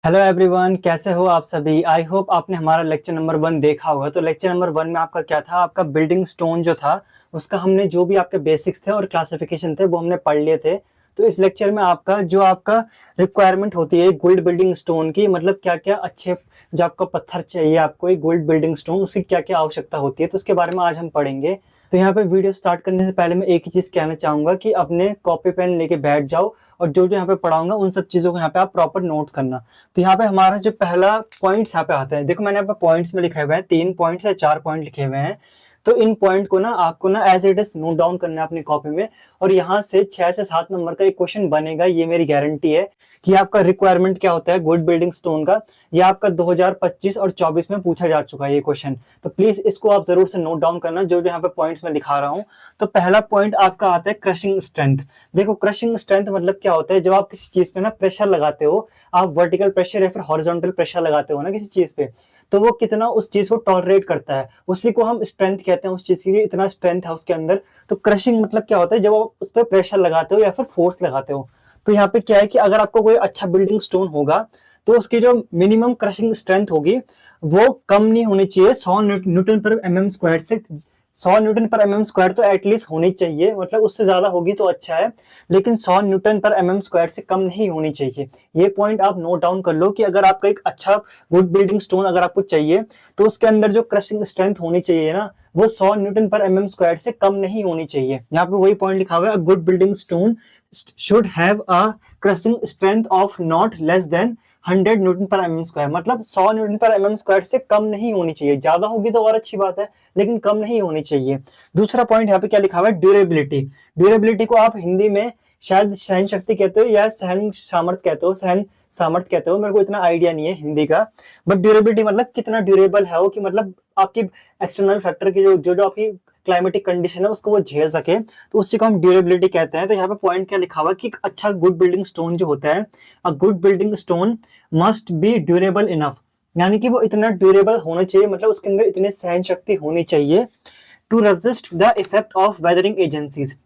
Hello everyone, कैसे हो आप सभी। आई होप आपने हमारा लेक्चर नंबर 1 देखा होगा। तो लेक्चर नंबर 1 में आपका क्या था, आपका बिल्डिंग स्टोन जो था उसका हमने जो भी आपके बेसिक्स थे और क्लासिफिकेशन थे वो हमने पढ़ लिए थे। तो इस लेक्चर में आपका रिक्वायरमेंट होती है गोल्ड बिल्डिंग स्टोन की, मतलब क्या क्या अच्छे जो आपका पत्थर चाहिए आपको एक गोल्ड बिल्डिंग स्टोन, उसकी क्या क्या आवश्यकता होती है, तो उसके बारे में आज हम पढ़ेंगे। तो यहाँ पे वीडियो स्टार्ट करने से पहले मैं एक ही चीज़ कहना चाहूँगा कि अपने कॉपी पेन लेके बैठ जाओ और जो जो यहाँ पे पढ़ाऊंगा उन सब चीज़ों को यहाँ पे आप प्रॉपर नोट करना। तो यहाँ पे हमारा जो पहला पॉइंट्स यहाँ पे आता है, देखो मैंने यहाँ पे पॉइंट्स में लिखे हुए हैं 3 पॉइंट्स या 4 पॉइंट लिखे हुए हैं। तो इन पॉइंट को ना आपको ना as it is note down करना है अपनी कॉपी में। और यहाँ से 6 से 7 नंबर का एक क्वेश्चन बनेगा, ये मेरी गारंटी है कि आपका रिक्वायरमेंट क्या होता है गुड बिल्डिंग स्टोन का। ये आपका 2025 और 24 में पूछा जा चुका है ये क्वेश्चन। तो प्लीज इसको आप जरूर से नोट डाउन करना जो जो यहाँ पे पॉइंट्स में लिखा रहा हूँ। तो पहला पॉइंट आपका आता है क्रशिंग स्ट्रेंथ। देखो क्रशिंग स्ट्रेंथ मतलब क्या होता है, जब आप किसी चीज पे ना प्रेशर लगाते हो, आप वर्टिकल प्रेशर या फिर हॉरिजॉन्टल प्रेशर लगाते हो ना किसी चीज पे, तो वो कितना उस चीज को टॉलरेट करता है, उसी को हम स्ट्रेंथ कहते हैं उस चीज की, इतना स्ट्रेंथ है उसके अंदर। तो क्रशिंग मतलब क्या होता है, जब आप उस पर प्रेशर लगाते हो या फिर फोर्स लगाते हो। तो यहाँ पे क्या है कि अगर आपको कोई अच्छा बिल्डिंग स्टोन होगा तो उसकी जो मिनिमम क्रशिंग स्ट्रेंथ होगी वो कम नहीं होनी चाहिए 100 न्यूटन पर एमएम स्क्वायर से। 100 न्यूटन पर एमएम स्क्वायर तो एटलीस्ट होनी चाहिए, मतलब उससे ज्यादा होगी तो अच्छा है, लेकिन 100 न्यूटन पर एमएम स्क्वायर से कम नहीं होनी चाहिए। ये पॉइंट आप नोट डाउन कर लो कि अगर आपका एक अच्छा गुड बिल्डिंग स्टोन अगर आपको चाहिए तो उसके अंदर जो क्रशिंग स्ट्रेंथ होनी चाहिए ना वो 100 न्यूटन पर एमएम स्क्वायर से कम नहीं होनी चाहिए। यहाँ पे वही पॉइंट लिखा हुआ है, good building stone should have a crushing strength of not less than 100 Newton पर एमएम स्क्वायर, मतलब 100 न्यूटन पर एमएम स्क्वायर से कम नहीं होनी चाहिए। ज्यादा होगी तो और अच्छी बात है, लेकिन कम नहीं होनी चाहिए। दूसरा पॉइंट यहाँ पे क्या लिखा हुआ है, ड्यूरेबिलिटी। ड्यूरेबिलिटी को आप हिंदी में शायद सहन शक्ति कहते हो या सहन सामर्थ्य कहते हो, सहन सामर्थ्य कहते हो, मेरे को इतना आइडिया नहीं है हिंदी का। बट ड्यूरेबिलिटी मतलब कितना ड्यूरेबल है वो, कि मतलब आपकी एक्सटर्नल फैक्टर की जो आपकी क्लाइमेटिक कंडीशन है उसको वो झेल सके, तो उसी को हम ड्यूरेबिलिटी कहते हैं। तो यहाँ पे पॉइंट क्या लिखा हुआ है कि अच्छा गुड बिल्डिंग स्टोन जो होता है, a good building stone must be durable enough, यानी कि वो इतना ड्यूरेबल होना चाहिए, मतलब उसके अंदर इतनी सहन शक्ति होनी चाहिए to resist the effect of weathering agencies.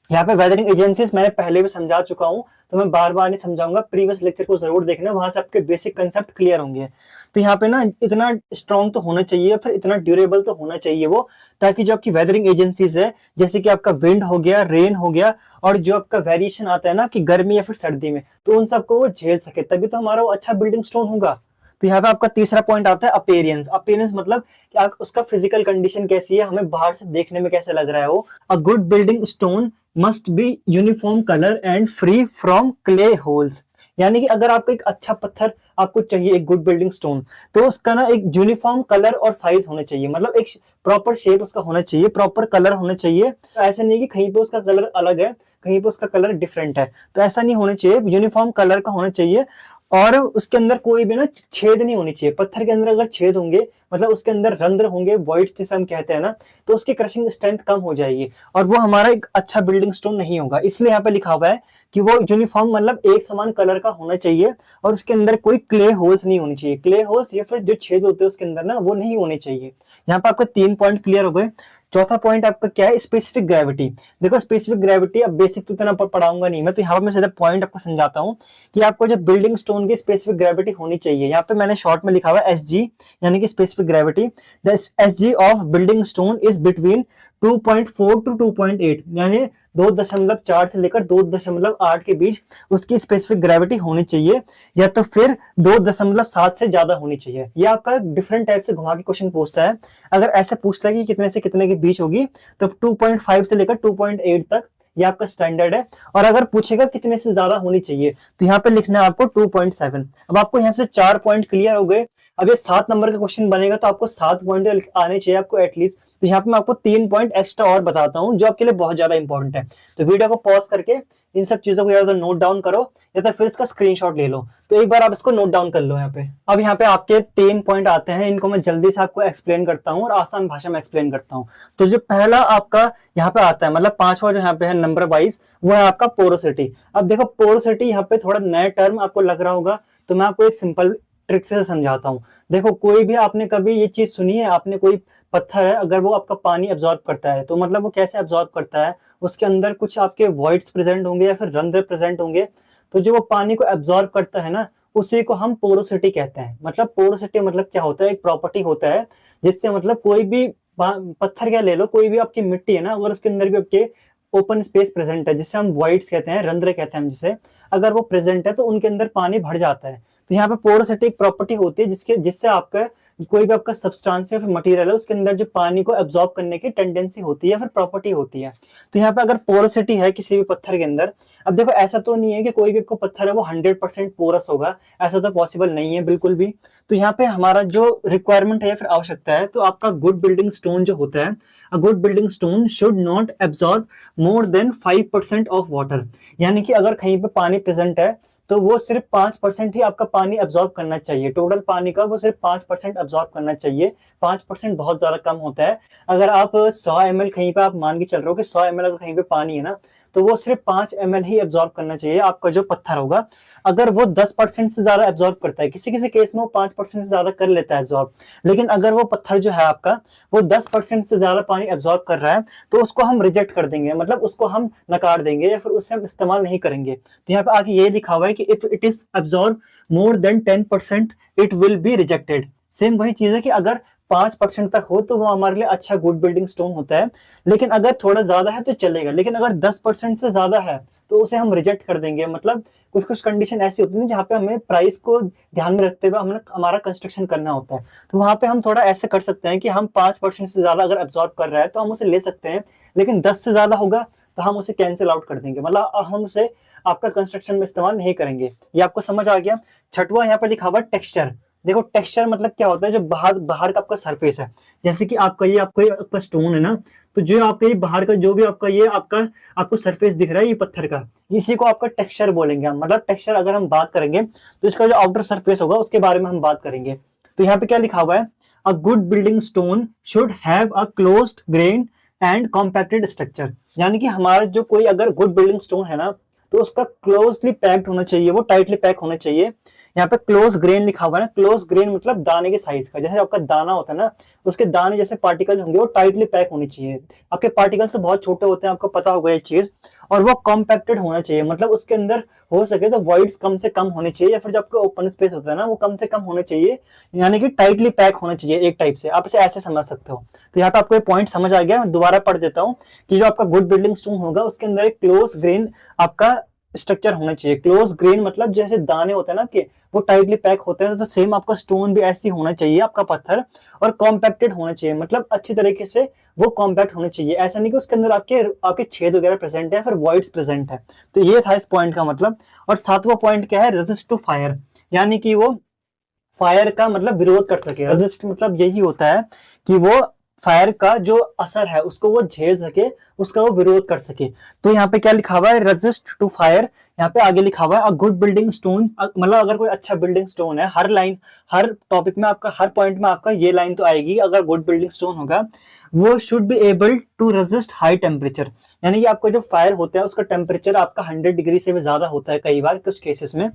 यहाँ पे वेदरिंग एजेंसीज मैंने पहले भी समझा चुका हूँ, तो मैं बार बार नहीं समझाऊंगा, प्रीवियस लेक्चर को जरूर देखना, वहां से आपके बेसिक कंसेप्ट क्लियर होंगे। तो यहाँ पे ना इतना स्ट्रॉन्ग तो होना चाहिए, फिर इतना ड्यूरेबल तो होना चाहिए वो, ताकि जो आपकी वेदरिंग एजेंसीज है, जैसे कि आपका विंड हो गया, रेन हो गया, और जो आपका वेरिएशन आता है ना कि गर्मी या फिर सर्दी में, तो उन सबको वो झेल सके, तभी तो हमारा वो अच्छा बिल्डिंग स्टोन होगा। तो यहाँ पे आपका तीसरा पॉइंट आता है अपीयरेंस। अपीयरेंस मतलब कि उसका फिजिकल कंडीशन कैसी है, हमें बाहर से देखने में कैसे लग रहा है वो। A good building stone must be uniform colour and free from clay holes, यानी कि अगर आपको एक अच्छा पत्थर आपको चाहिए एक गुड बिल्डिंग स्टोन, तो उसका ना एक यूनिफॉर्म कलर और साइज होना चाहिए, मतलब एक प्रॉपर शेप उसका होना चाहिए, प्रॉपर कलर होना चाहिए। ऐसा नहीं कि कहीं पे उसका कलर अलग है, कहीं पे उसका कलर डिफरेंट है, तो ऐसा नहीं होना चाहिए, यूनिफॉर्म कलर का होना चाहिए। और उसके अंदर कोई भी ना छेद नहीं होनी चाहिए। पत्थर के अंदर अगर छेद होंगे, मतलब उसके अंदर रंध्र होंगे, वॉइड्स जिसे हम कहते हैं ना, तो उसकी क्रशिंग स्ट्रेंथ कम हो जाएगी और वो हमारा एक अच्छा बिल्डिंग स्टोन नहीं होगा। इसलिए यहाँ पे लिखा हुआ है कि वो यूनिफॉर्म मतलब एक समान कलर का होना चाहिए, और उसके अंदर कोई क्ले होल्स नहीं होनी चाहिए। क्ले होल्स या फिर जो छेद होते हैं उसके अंदर ना, वो नहीं होने चाहिए। यहाँ पे आपको 3 पॉइंट क्लियर हो गए। चौथा पॉइंट आपका क्या है, स्पेसिफिक ग्रेविटी। देखो स्पेसिफिक ग्रेविटी अब बेसिक तो इतना पढ़ाऊंगा नहीं मैं, तो यहाँ पर मैं सीधा पॉइंट आपको समझाता हूँ कि आपको जब बिल्डिंग स्टोन की स्पेसिफिक ग्रेविटी होनी चाहिए, यहाँ पे मैंने शॉर्ट में लिखा हुआ है एसजी, यानी कि specific gravity. The SG of building stone is between 2.4 to 2.8, यानी 2.4 से लेकर 2.8 के बीच उसकी स्पेसिफिक ग्रेविटी होनी चाहिए, या तो फिर 2.7 से ज्यादा होनी चाहिए। ये आपका डिफरेंट टाइप से घुमा के क्वेश्चन पूछता है। अगर ऐसे पूछता है कि कितने से कितने के बीच होगी, तो 2.5 से लेकर 2.8 तक ये आपका स्टैंडर्ड है। और अगर पूछेगा कितने से ज्यादा होनी चाहिए, तो यहाँ पे लिखना है आपको 2.7। अब आपको यहाँ से 4 पॉइंट क्लियर हो गए। अब ये 7 नंबर का क्वेश्चन बनेगा तो आपको 7 पॉइंट आने चाहिए आपको एटलीस्ट। तो यहाँ पे मैं आपको 3 पॉइंट एक्स्ट्रा और बताता हूँ जो आपके लिए बहुत ज्यादा इंपॉर्टेंट है। तो वीडियो को पॉज करके इन सब चीजों को या तो नोट डाउन करो या तो फिर इसका स्क्रीनशॉट ले लो। तो एक बार आप इसको नोट डाउन कर लो यहाँ पे। अब यहाँ पे आपके 3 पॉइंट आते हैं, इनको मैं जल्दी से आपको एक्सप्लेन करता हूँ और आसान भाषा में एक्सप्लेन करता हूँ। तो जो पहला आपका यहाँ पे आता है, मतलब 5वां जो यहाँ पे है नंबर वाइज, वो है आपका पोरोसिटी। अब देखो पोरोसिटी यहाँ पे थोड़ा नया टर्म आपको लग रहा होगा, तो मैं आपको एक सिंपल ट्रिक से समझाता हूँ। देखो कोई भी आपने कभी ये चीज सुनी है, आपने कोई पत्थर है अगर वो आपका पानी एब्जॉर्ब करता है, तो मतलब वो कैसे एब्जॉर्ब करता है, उसके अंदर कुछ आपके वॉइड्स प्रेजेंट होंगे या फिर रंध्र प्रेजेंट होंगे। तो जो वो पानी को एब्जॉर्ब करता है ना, उसी को हम पोरोसिटी कहते हैं। मतलब पोरोसिटी मतलब क्या होता है, एक प्रॉपर्टी होता है जिससे मतलब कोई भी पत्थर क्या ले लो, कोई भी आपकी मिट्टी है ना, अगर उसके अंदर भी आपके ओपन स्पेस प्रेजेंट है, जिसे हम वॉइड्स कहते हैं, रंध्र कहते हैं हम जिसे, अगर वो प्रेजेंट है तो उनके अंदर पानी भर जाता है। तो यहाँ पे पोरोसिटी एक प्रॉपर्टी होती है जिससे आपका कोई भी आपका सब्सटेंस या फिर मटेरियल है उसके अंदर जो पानी को एब्जॉर्ब करने की टेंडेंसी होती है, फिर प्रॉपर्टी होती है। तो यहाँ पे अगर पोरोसिटी है किसी भी पत्थर के अंदर, अब देखो ऐसा तो नहीं है कि कोई भी आपको पत्थर है वो 100% पोरस होगा, ऐसा तो पॉसिबल नहीं है बिल्कुल भी। तो यहाँ पे हमारा जो रिक्वायरमेंट है या फिर आवश्यकता है, तो आपका गुड बिल्डिंग स्टोन जो होता है, a good building stone should not absorb more than 5% of water. यानी कि अगर कहीं पे पानी प्रेजेंट है तो वो सिर्फ 5% ही आपका पानी एब्जॉर्ब करना चाहिए, टोटल पानी का वो सिर्फ 5% एब्जॉर्ब करना चाहिए। 5% बहुत ज्यादा कम होता है। अगर आप 100 ml कहीं पे आप मान के चल रहे हो कि 100 ml अगर कहीं पे पानी है ना, तो वो सिर्फ 5 ml ही एब्जॉर्ब करना चाहिए आपका जो पत्थर होगा। अगर वो 10% से ज्यादा एब्जॉर्ब करता है, किसी किसी केस में वो 5% से ज्यादा कर लेता है एब्जॉर्ब, लेकिन अगर वो पत्थर जो है आपका वो 10% से ज्यादा पानी एब्जॉर्ब कर रहा है, तो उसको हम रिजेक्ट कर देंगे, मतलब उसको हम नकार देंगे या फिर उसे हम इस्तेमाल नहीं करेंगे। तो यहाँ पे आगे ये लिखा हुआ है कि if it is absorb more than 10% it will be rejected. Same वही चीज है कि अगर 5% तक हो तो वो हमारे लिए अच्छा गुड बिल्डिंग स्टोन होता है, लेकिन अगर थोड़ा ज्यादा है तो चलेगा, लेकिन अगर 10% से ज्यादा है तो उसे हम रिजेक्ट कर देंगे। मतलब कुछ कुछ कंडीशन ऐसी होती है जहाँ पे हमें प्राइस को ध्यान में रखते हुए हमें हमारा कंस्ट्रक्शन करना होता है। तो वहां पे हम थोड़ा ऐसे कर सकते हैं कि हम 5% से ज्यादा अगर एब्जॉर्ब कर रहा है तो हम उसे ले सकते हैं, लेकिन 10 से ज्यादा होगा तो हम उसे कैंसिल आउट कर देंगे, मतलब हम उसे आपका कंस्ट्रक्शन में इस्तेमाल नहीं करेंगे। ये आपको समझ आ गया। छठवां यहाँ पे लिखा हुआ टेक्सचर। देखो टेक्सचर मतलब क्या होता है, जो बाहर बाहर का आपका सरफेस है, जैसे कि आपका स्टोन है ना, तो जो आपका ये बाहर का जो भी आपका ये आपको सरफेस दिख रहा है ये पत्थर का, इसी को आपका टेक्सचर बोलेंगे हम। मतलब टेक्सचर अगर हम बात करेंगे तो इसका जो आउटर सरफेस होगा उसके बारे में हम बात करेंगे। तो यहाँ पे क्या लिखा हुआ है, a good building stone should have a closed grain and compacted structure. यानी कि हमारा जो कोई अगर गुड बिल्डिंग स्टोन है ना, तो उसका क्लोजली पैक्ड होना चाहिए, वो टाइटली पैक होना चाहिए। यहाँ पे क्लोज ग्रेन लिखा हुआ है ना, क्लोज ग्रेन मतलब दाने के साइज का, जैसे आपका दाना होता है ना, उसके दाने जैसे पार्टिकल होंगे वो टाइटली पैक होनी चाहिए। आपके पार्टिकल से बहुत छोटे होते हैं, आपको पता होगा ये चीज। और वो कॉम्पैक्टेड होना चाहिए, मतलब उसके अंदर हो सके तो वॉइड्स कम से कम होने चाहिए, या फिर जो आपका ओपन स्पेस होता है ना वो कम से कम होना चाहिए, यानी कि टाइटली पैक होना चाहिए एक टाइप से। आप इसे ऐसे समझ सकते हो। तो यहाँ पे आपको ये पॉइंट समझ आ गया। मैं दोबारा पढ़ देता हूँ कि जो आपका गुड बिल्डिंग स्टोन होगा उसके अंदर एक क्लोज ग्रेन आपका स्ट्रक्चर होना चाहिए। क्लोज ग्रेन मतलब जैसे दाने होते हैं ना आपके, वो टाइटली पैक होते हैं, तो सेम आपका स्टोन भी ऐसी होना चाहिए आपका पत्थर, और कॉम्पैक्टेड होना चाहिए, मतलब अच्छी तरीके से वो कॉम्पैक्ट होना चाहिए। ऐसा नहीं कि उसके अंदर आपके आपके छेद वगैरह प्रेजेंट है, फिर वॉइड्स प्रेजेंट है। तो ये था इस पॉइंट का मतलब। और सातवां पॉइंट क्या है, रेजिस्ट टू फायर, यानी कि वो फायर का मतलब विरोध कर सके। रेजिस्ट मतलब यही होता है कि वो फायर का जो असर है उसको वो झेल सके, उसका वो विरोध कर सके। तो यहाँ पे क्या लिखा हुआ है, रेजिस्ट टू फायर। यहाँ पे आगे लिखा हुआ है अ गुड बिल्डिंग स्टोन, मतलब अगर कोई अच्छा बिल्डिंग स्टोन है, हर लाइन हर टॉपिक में आपका हर पॉइंट में आपका ये लाइन तो आएगी, अगर गुड बिल्डिंग स्टोन होगा वो should be able to resist high temperature. यानी कि आपका जो फायर होता है उसका टेम्परेचर आपका 100 डिग्री से भी ज्यादा होता है कई बार कुछ केसेस में,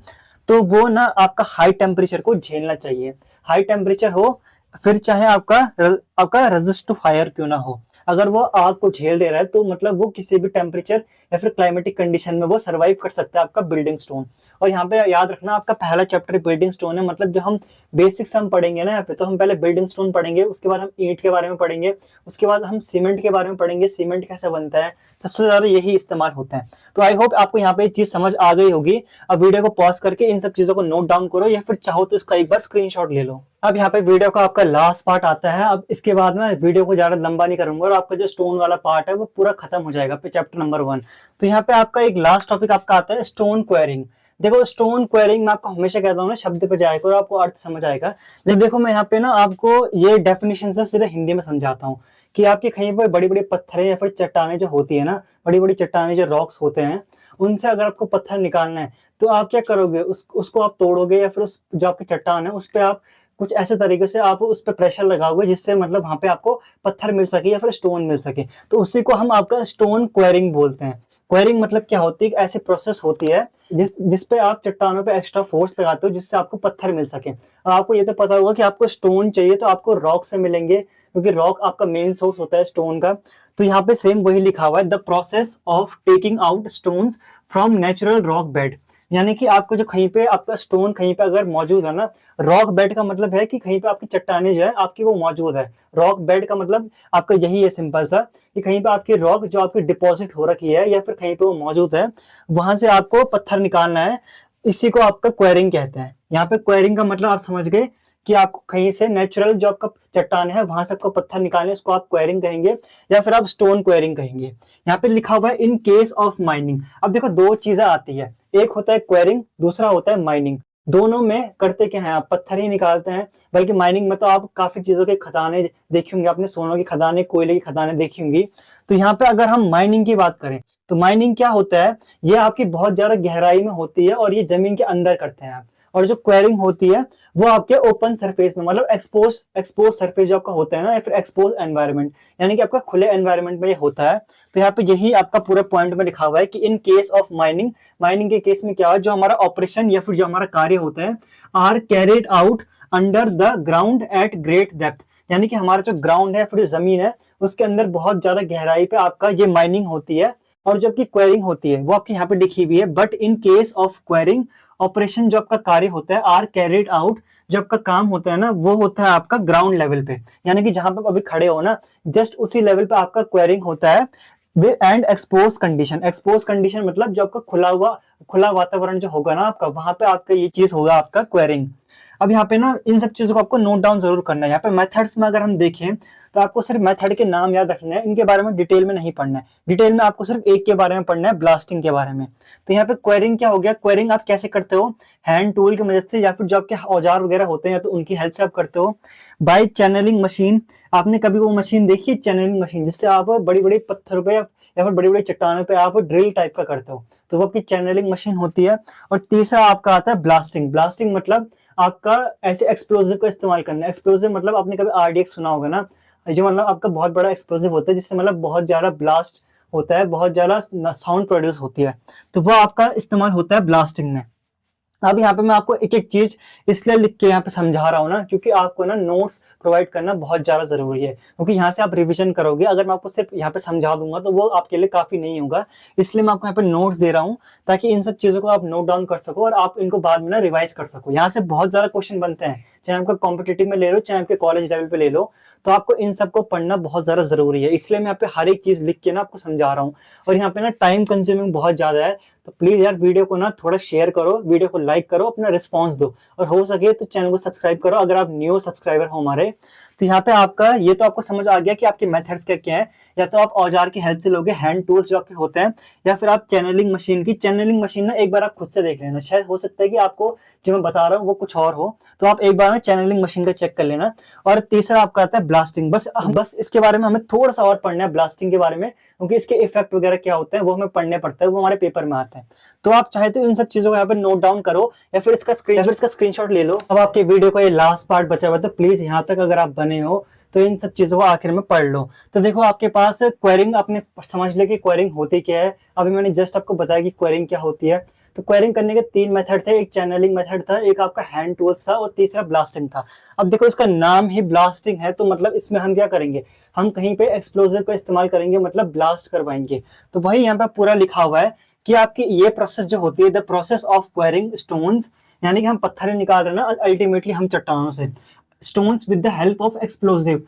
तो वो ना आपका हाई टेम्परेचर को झेलना चाहिए। हाई टेम्परेचर हो, फिर चाहे आपका रेजिस्ट टू फायर क्यों ना हो, अगर वो आग को झेल दे रहा है तो मतलब वो किसी भी टेम्परेचर या फिर क्लाइमेटिक कंडीशन में वो सर्वाइव कर सकता है आपका बिल्डिंग स्टोन। और यहाँ पे याद रखना आपका पहला चैप्टर बिल्डिंग स्टोन है, मतलब जो हम बेसिक्स हम पढ़ेंगे ना यहाँ पे, तो हम पहले बिल्डिंग स्टोन पढ़ेंगे, उसके बाद हम ईंट के बारे में पढ़ेंगे, उसके बाद हम सीमेंट के बारे में पढ़ेंगे, सीमेंट कैसे बनता है, सबसे ज्यादा यही इस्तेमाल होता है। तो आई होप आपको यहाँ पे चीज समझ आ गई होगी। अब वीडियो को पॉज करके इन सब चीजों को नोट डाउन करो, या फिर चाहो तो इसका एक बार स्क्रीनशॉट ले लो। अब यहाँ पे वीडियो का आपका लास्ट पार्ट आता है। अब इसके बाद मैं वीडियो को ज्यादा लंबा नहीं करूंगा और आपका जो स्टोन वाला पार्ट है वो पूरा खत्म हो जाएगा पे चैप्टर नंबर 1। तो यहाँ पे आपका एक लास्ट टॉपिक आपका आता है स्टोन क्वेरिंग। देखो स्टोन क्वेरिंग मैं आपको हमेशा कहता हूँ ना, शब्द पे जाएगा और आपको अर्थ समझ आएगा। लेकिन देखो मैं यहाँ पे ना आपको ये डेफिनेशन से सीधे हिंदी में समझाता हूँ कि आपके कहीं पर बड़ी बड़ी पत्थरें या फिर चट्टाने जो होती है ना, बड़ी बड़ी चट्टाने जो रॉक्स होते हैं, उनसे अगर आपको पत्थर निकालना है तो आप क्या करोगे, उसको आप तोड़ोगे, या फिर उस जो आपकी चट्टान है उस पर आप कुछ ऐसे तरीके से आप उस पर प्रेशर लगाओगे जिससे मतलब वहां पे आपको पत्थर मिल सके या फिर स्टोन मिल सके। तो उसी को हम आपका स्टोन क्वेरिंग बोलते हैं। क्वेरिंग मतलब क्या होती है, एक ऐसी प्रोसेस होती है जिस पे आप चट्टानों पे एक्स्ट्रा फोर्स लगाते हो जिससे आपको पत्थर मिल सके। अब आपको ये तो पता होगा कि आपको स्टोन चाहिए तो आपको रॉक से मिलेंगे, क्योंकि रॉक आपका मेन सोर्स होता है स्टोन का। तो यहाँ पे सेम वही लिखा हुआ है, the process of taking out stones from natural rock bed. यानी कि आपको जो कहीं पे आपका स्टोन कहीं पे अगर मौजूद है ना, रॉक बेड का मतलब है कि कहीं पे आपकी चट्टाने जो है आपकी वो मौजूद है। रॉक बेड का मतलब आपका यही है सिंपल सा, कि कहीं पे आपकी रॉक जो आपकी डिपॉजिट हो रखी है या फिर कहीं पे वो मौजूद है, वहां से आपको पत्थर निकालना है। इसी को आपका क्वेरिंग कहते हैं। यहाँ पे क्वेरिंग का मतलब आप समझ गए कि आपको कहीं से नेचुरल जो आपका चट्टान है वहां से आपको पत्थर निकालने, उसको आप क्वेरिंग कहेंगे या फिर आप स्टोन क्वेरिंग कहेंगे। यहाँ पे लिखा हुआ है इन केस ऑफ माइनिंग। अब देखो दो चीजें आती है, एक होता है क्वेरिंग, दूसरा होता है माइनिंग। दोनों में करते क्या है, आप पत्थर ही निकालते हैं। बल्कि माइनिंग में तो आप काफी चीजों के खदाने देखे होंगे आपने, सोनों की खदाने, कोयले की खदाने देखी होंगी। तो यहाँ पे अगर हम माइनिंग की बात करें तो माइनिंग क्या होता है, ये आपकी बहुत ज्यादा गहराई में होती है और ये जमीन के अंदर करते हैं आप। और जो क्वेरिंग होती है वो आपके ओपन सरफेस में, मतलब एक्सपोज सरफेस जो आपका होता है ना, या फिर एक्सपोज एनवायरनमेंट, यानी कि आपका खुले एनवायरनमेंट में ये होता है। तो यहाँ पे यही आपका पूरा पॉइंट में लिखा हुआ है कि in case of mining, mining के केस में क्या है, जो हमारा ऑपरेशन या फिर जो हमारा कार्य होता है, are carried out under the ground at great depth. यानी कि हमारा जो ग्राउंड है, फिर जो जमीन है, उसके अंदर बहुत ज्यादा गहराई पे आपका ये माइनिंग होती है। और जो आपकी क्वेरिंग होती है वो आपकी यहाँ पे लिखी हुई है, but in case of quarrying, operation जो आपका कार्य होता है, आर कैरिड आउट, जो आपका काम होता है ना, वो होता है आपका ग्राउंड लेवल पे। यानी कि जहां पे आप अभी खड़े हो ना, जस्ट उसी लेवल पे आपका क्वेरिंग होता है। And expose condition, expose condition मतलब जो आपका खुला वातावरण जो होगा ना आपका, वहां पे आपका ये चीज होगा आपका क्वेरिंग। अब यहाँ पे ना इन सब चीजों को आपको नोट डाउन जरूर करना है। यहाँ पे मेथड्स में अगर हम देखें तो आपको सिर्फ मेथड के नाम याद रखने हैं, इनके बारे में डिटेल में नहीं पढ़ना है। डिटेल में आपको सिर्फ एक के बारे में पढ़ना है, ब्लास्टिंग के बारे में। तो यहाँ पे क्वेरिंग क्या हो गया, क्वेरिंग आप कैसे करते हो, हैंड टूल की मदद से या फिर जो आपके औजार वगैरह होते हैं तो उनकी हेल्प से आप करते हो। बाय चैनलिंग मशीन, आपने कभी वो मशीन देखी है चैनलिंग मशीन, जिससे आप बड़ी बड़ी पत्थरों पे या फिर बड़ी बड़ी चट्टानों पे आप ड्रिल टाइप का करते हो, तो वो आपकी चैनलिंग मशीन होती है। और तीसरा आपका आता है ब्लास्टिंग। ब्लास्टिंग मतलब आपका ऐसे एक्सप्लोजिव का इस्तेमाल करना है। एक्सप्लोजिव मतलब आपने कभी आरडीएक्स सुना होगा ना, जो मतलब आपका बहुत बड़ा एक्सप्लोजिव होता है, जिससे मतलब बहुत ज्यादा ब्लास्ट होता है, बहुत ज्यादा साउंड प्रोड्यूस होती है, तो वो आपका इस्तेमाल होता है ब्लास्टिंग में। अब यहाँ पे मैं आपको एक एक चीज इसलिए लिख के यहाँ पे समझा रहा हूँ ना, क्योंकि आपको ना नोट्स प्रोवाइड करना बहुत ज्यादा जरूरी है, क्योंकि यहाँ से आप रिवीजन करोगे। अगर मैं आपको सिर्फ यहाँ पे समझा दूंगा तो वो आपके लिए काफी नहीं होगा, इसलिए मैं आपको यहाँ पे नोट्स दे रहा हूँ, ताकि इन सब चीजों को आप नोट डाउन कर सको और आप इनको बाद में ना रिवाइज कर सको। यहाँ से बहुत ज्यादा क्वेश्चन बनते हैं, चाहे आपका कॉम्पिटेटिव में ले लो, चाहे आपके कॉलेज लेवल पे ले लो, तो आपको इन सबको पढ़ना बहुत ज्यादा जरूरी है। इसलिए मैं यहाँ पे हर एक चीज लिख के ना आपको समझा रहा हूँ। और यहाँ पे ना टाइम कंज्यूमिंग बहुत ज्यादा है, तो प्लीज यार वीडियो को ना थोड़ा शेयर करो, वीडियो को लाइक करो, अपना रिस्पांस दो, और हो सके तो चैनल को सब्सक्राइब करो अगर आप न्यू सब्सक्राइबर हो हमारे। तो यहाँ पे आपका ये तो आपको समझ आ गया कि आपके मेथड्स क्या क्या है। या तो आप औजार की हेल्प से लोगे, हैंड टूल्स जो आपके होते हैं, या फिर आप चैनलिंग मशीन की। चैनलिंग मशीन ना एक बार आप खुद से देख लेना, शायद हो सकता है कि आपको जो मैं बता रहा हूँ वो कुछ और हो, तो आप एक बार ना चैनलिंग मशीन का चेक कर लेना। और तीसरा आपका आता है ब्लास्टिंग। बस इसके बारे में हमें थोड़ा सा और पढ़ना है, ब्लास्टिंग के बारे में, क्योंकि इसके इफेक्ट वगैरह क्या होते हैं वो हमें पढ़ने पड़ता है, वो हमारे पेपर में आता है। तो आप चाहे तो इन सब चीजों को यहाँ पे नोट डाउन करो, या फिर इसका स्क्रीनशॉट ले लो। अब आपके वीडियो का ये लास्ट पार्ट बचा हुआ है, तो प्लीज यहाँ तक अगर आप बने हो तो इन सब चीजों को आखिर में पढ़ लो। तो देखो आपके पास क्वेरिंग, आपने समझ लिया कि क्वेरिंग होती क्या है। अभी मैंने जस्ट आपको बताया कि क्वेरिंग क्या होती है। तो क्वेरिंग करने के तीन मेथड थे, एक चैनलिंग मेथड था, एक आपका हैंड टूल्स था, और तीसरा ब्लास्टिंग था। अब देखो इसका नाम ही ब्लास्टिंग है, तो मतलब इसमें हम क्या करेंगे, हम कहीं पे एक्सप्लोजिव का इस्तेमाल करेंगे, मतलब ब्लास्ट करवाएंगे। तो वही यहाँ पे पूरा लिखा हुआ है कि आपकी ये प्रोसेस जो होती है, the process of quarrying stones, यानी कि हम पत्थर निकाल रहे हैं ना अल्टीमेटली हम चट्टानों से, stones with the help of explosive,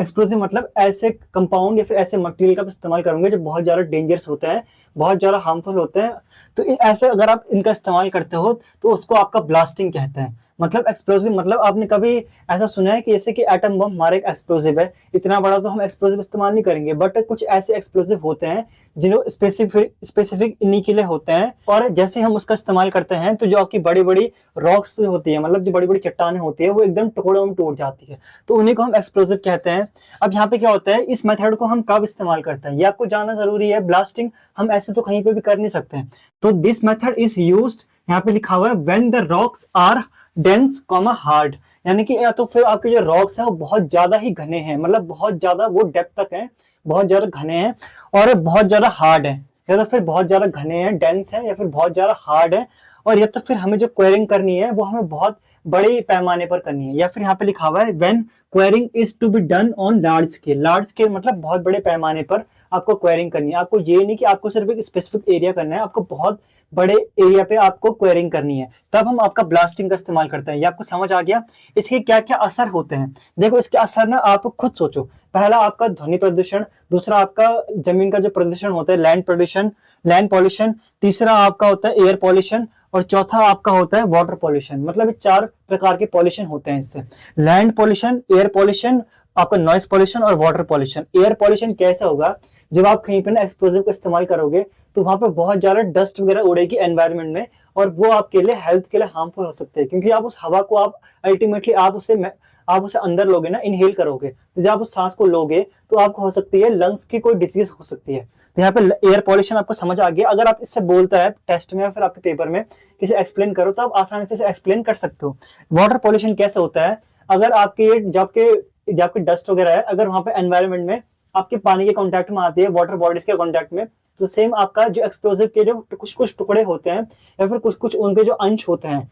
explosive मतलब ऐसे कंपाउंड या फिर ऐसे मटेरियल का इस्तेमाल करोगे जो बहुत ज्यादा डेंजरस होते हैं, बहुत ज्यादा हार्मफुल होते हैं। तो ऐसे अगर आप इनका इस्तेमाल करते हो तो उसको आपका ब्लास्टिंग कहते हैं। मतलब एक्सप्लोजिव मतलब आपने कभी ऐसा सुना है कि जैसे कि एटम बम हमारा एक एक्सप्लोजिव है, इतना बड़ा तो हम एक्सप्लोजिव इस्तेमाल नहीं करेंगे, बट कुछ ऐसे एक्सप्लोजिव होते हैं जिन्हें स्पेसिफिक इन्हीं के लिए होते हैं। और जैसे हम उसका इस्तेमाल करते हैं तो जो आपकी बड़ी बड़ी रॉक्स होती है, मतलब जो बड़ी बड़ी चट्टानें होती है, वो एकदम टुकड़ों में टूट जाती है, तो उन्हीं को हम एक्सप्लोजिव कहते हैं। अब यहाँ पे क्या होता है, इस मेथड को हम कब इस्तेमाल करते हैं ये आपको जानना जरूरी है। ब्लास्टिंग हम ऐसे तो कहीं पे भी कर नहीं सकते, तो दिस मेथड इज यूज्ड, यहाँ पे लिखा हुआ है, when the rocks are dense comma hard, यानी कि या तो फिर आपके जो रॉक्स हैं वो बहुत ज्यादा ही घने हैं, मतलब बहुत ज्यादा वो डेप्थ तक हैं, बहुत ज्यादा घने हैं और बहुत ज्यादा हार्ड है, या तो फिर बहुत ज्यादा घने हैं डेंस है, या फिर बहुत ज्यादा हार्ड है और या तो फिर हमें जो क्वेरिंग करनी है वो हमें बहुत बड़े पैमाने पर करनी है, या फिर यहाँ पे लिखा हुआ है when quarrying is to be done on large scale. Large scale मतलब बहुत बड़े पैमाने पर आपको क्वेरिंग करनी है। आपको ये नहीं कि आपको सिर्फ एक स्पेसिफिक एरिया करना है, आपको बहुत बड़े एरिया पे आपको क्वेरिंग करनी है, तब हम आपका ब्लास्टिंग का इस्तेमाल करते हैं। ये आपको समझ आ गया। इसके क्या क्या असर होते हैं, देखो इसके असर ना आप खुद सोचो। पहला आपका ध्वनि प्रदूषण, दूसरा आपका जमीन का जो प्रदूषण होता है लैंड प्रदूषण, लैंड पॉल्यूशन, तीसरा आपका होता है एयर पॉल्यूशन, और चौथा आपका होता है वाटर पॉल्यूशन। मतलब 4 प्रकार के पॉल्यूशन होते हैं इससे, लैंड पॉल्यूशन, एयर पॉल्यूशन, आपका नॉइस पॉल्यूशन और वाटर पॉल्यूशन। एयर पॉल्यूशन कैसे होगा, जब आप कहीं पे ना एक्सप्लोजिव का इस्तेमाल करोगे तो वहां पे बहुत ज्यादा डस्ट वगैरह उड़ेगी एनवायरनमेंट में, और वो आपके लिए हेल्थ के लिए हार्मफुल हो सकते हैं, क्योंकि आप उस हवा को आप अल्टीमेटली आप उसे अंदर लोगे ना, इनहेल करोगे, तो जब आप उस सांस को लोगे तो आपको हो सकती है लंग्स की कोई डिजीज हो सकती है। तो यहाँ पे एयर पॉल्यूशन आपको समझ आ गया। अगर आप इससे बोलता है टेस्ट में या फिर आपके पेपर में किसी एक्सप्लेन करो तो आप आसानी से इसे एक्सप्लेन कर सकते हो। वाटर पॉल्यूशन कैसे होता है, अगर आपके डस्ट वगैरह है, अगर वहां पे एनवायरनमेंट में आपके पानी के कांटेक्ट में आती है, वाटर बॉडीज के कांटेक्ट में, तो सेम आपका जो एक्सप्लोजिव के जो कुछ कुछ टुकड़े होते हैं या फिर कुछ कुछ उनके जो अंश होते हैं,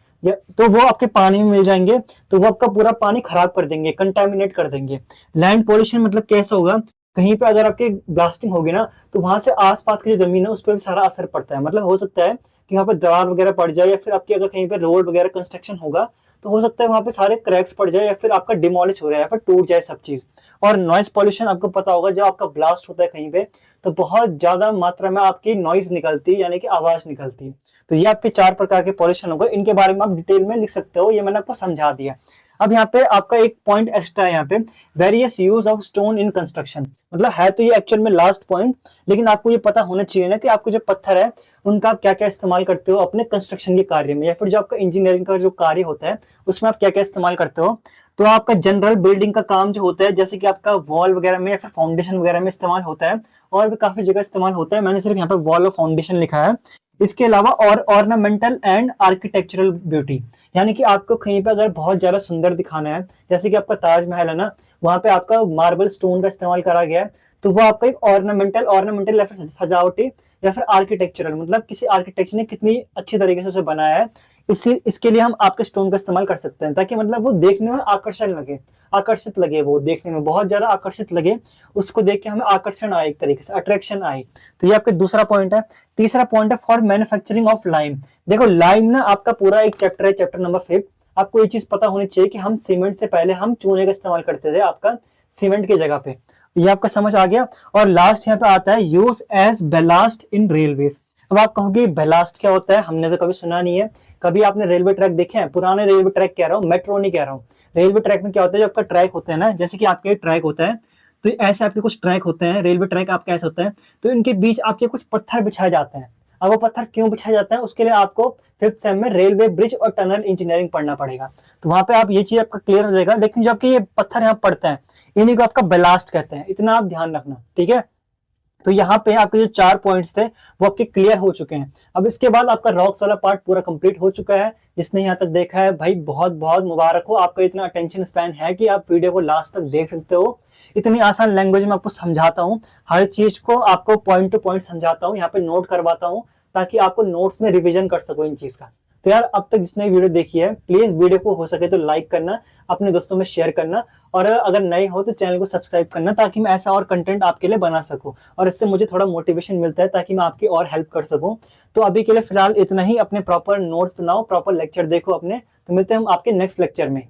तो वो आपके पानी में मिल जाएंगे, तो वो आपका पूरा पानी खराब कर देंगे, कंटेमिनेट कर देंगे। लैंड पॉल्यूशन मतलब कैसे होगा, कहीं पे अगर आपके ब्लास्टिंग होगी ना तो वहां से आसपास की जो जमीन है उस पर भी सारा असर पड़ता है। मतलब हो सकता है कि वहां पे दरार वगैरह पड़ जाए, या फिर आपकी अगर कहीं पे रोड वगैरह कंस्ट्रक्शन होगा तो हो सकता है वहां पे सारे क्रैक्स पड़ जाए, या फिर आपका डिमोलिश हो रहा है या फिर टूट जाए सब चीज। और नॉइस पॉल्यूशन आपको पता होगा, जब आपका ब्लास्ट होता है कहीं पे तो बहुत ज्यादा मात्रा में आपकी नॉइज निकलती है, यानी कि आवाज निकलती है। तो ये आपके 4 प्रकार के पॉल्यूशन हो गए, इनके बारे में आप डिटेल में लिख सकते हो, ये मैंने आपको समझा दिया। अब यहाँ पे आपका एक पॉइंट एक्स्ट्रा है, यहाँ पे various use of stone in construction. मतलब है तो ये एक्चुअल में लास्ट पॉइंट, लेकिन आपको ये पता होना चाहिए ना कि आपको जो पत्थर है उनका आप क्या क्या इस्तेमाल करते हो अपने कंस्ट्रक्शन के कार्य में, या फिर जो आपका इंजीनियरिंग का जो कार्य होता है उसमें आप क्या क्या इस्तेमाल करते हो। तो आपका जनरल बिल्डिंग का काम जो होता है, जैसे कि आपका वॉल वगैरह में या फिर फाउंडेशन वगैरह में इस्तेमाल होता है, और भी काफी जगह इस्तेमाल होता है। मैंने सिर्फ यहाँ पे वॉल और फाउंडेशन लिखा है। इसके अलावा और ऑर्नामेंटल एंड आर्किटेक्चरल ब्यूटी, यानी कि आपको कहीं पे अगर बहुत ज्यादा सुंदर दिखाना है, जैसे कि आपका ताजमहल है ना, वहां पे आपका मार्बल स्टोन का इस्तेमाल करा गया है, तो वो आपका एक ऑर्नामेंटल या फिर सजावटी या फिर आर्किटेक्चरल, मतलब किसी आर्किटेक्चर ने कितनी अच्छी तरीके से उसे बनाया है, इसके लिए हम आपके स्टोन का इस्तेमाल कर सकते हैं, ताकि मतलब वो देखने में आकर्षित लगे, वो देखने में बहुत ज्यादा आकर्षित लगे, उसको देख के हमें आकर्षण आए, एक तरीके से अट्रैक्शन आए। तो ये आपका दूसरा पॉइंट है। तीसरा पॉइंट है फॉर मैन्युफैक्चरिंग ऑफ लाइम। देखो लाइम ना आपका पूरा एक चैप्टर है, चैप्टर नंबर 5। आपको ये चीज पता होनी चाहिए कि हम सीमेंट से पहले हम चूने का इस्तेमाल करते थे आपका सीमेंट की जगह पे। ये आपका समझ आ गया। और लास्ट यहाँ पे आता है use as ballast in railways. अब आप कहोगे बेलास्ट क्या होता है, हमने तो कभी सुना नहीं है। कभी आपने रेलवे ट्रैक देखे हैं, पुराने रेलवे ट्रैक कह रहा हूँ, मेट्रो नहीं कह रहा हूँ। रेलवे ट्रैक में क्या होता है, जब आपका ट्रैक होता है ना, जैसे कि आपके ट्रैक होता है, तो ऐसे आपके कुछ ट्रैक होते हैं, रेलवे ट्रैक आपका ऐसा होता है, तो इनके बीच आपके कुछ पत्थर बिछाए जाते हैं। अब वो पत्थर क्यों बिछाए जाते हैं, उसके लिए आपको 5th सेम में रेलवे ब्रिज और टनल इंजीनियरिंग पढ़ना पड़ेगा। तो वहां पे आप ये चीज आपका क्लियर हो जाएगा। लेकिन जो आपके ये पत्थर यहाँ पड़ते हैं, इन्हीं को आपका बेलास्ट कहते हैं, इतना आप ध्यान रखना, ठीक है। तो यहाँ पे आपके जो 4 पॉइंट्स थे वो आपके क्लियर हो चुके हैं। अब इसके बाद आपका रॉक्स वाला पार्ट पूरा कंप्लीट हो चुका है। जिसने यहाँ तक देखा है भाई बहुत बहुत मुबारक हो, आपका इतना अटेंशन स्पैन है कि आप वीडियो को लास्ट तक देख सकते हो। इतनी आसान लैंग्वेज में आपको समझाता हूँ, हर चीज को आपको पॉइंट टू पॉइंट समझाता हूँ, यहाँ पे नोट करवाता हूँ, ताकि आपको नोट्स में रिविजन कर सको इन चीज का। तो यार अब तक जिसने वीडियो देखी है, प्लीज वीडियो को हो सके तो लाइक करना, अपने दोस्तों में शेयर करना, और अगर नए हो तो चैनल को सब्सक्राइब करना, ताकि मैं ऐसा और कंटेंट आपके लिए बना सकूं, और इससे मुझे थोड़ा मोटिवेशन मिलता है ताकि मैं आपकी और हेल्प कर सकूं। तो अभी के लिए फिलहाल इतना ही। अपने प्रॉपर नोट्स बनाओ, प्रॉपर लेक्चर देखो अपने। तो मिलते हैं हम आपके नेक्स्ट लेक्चर में।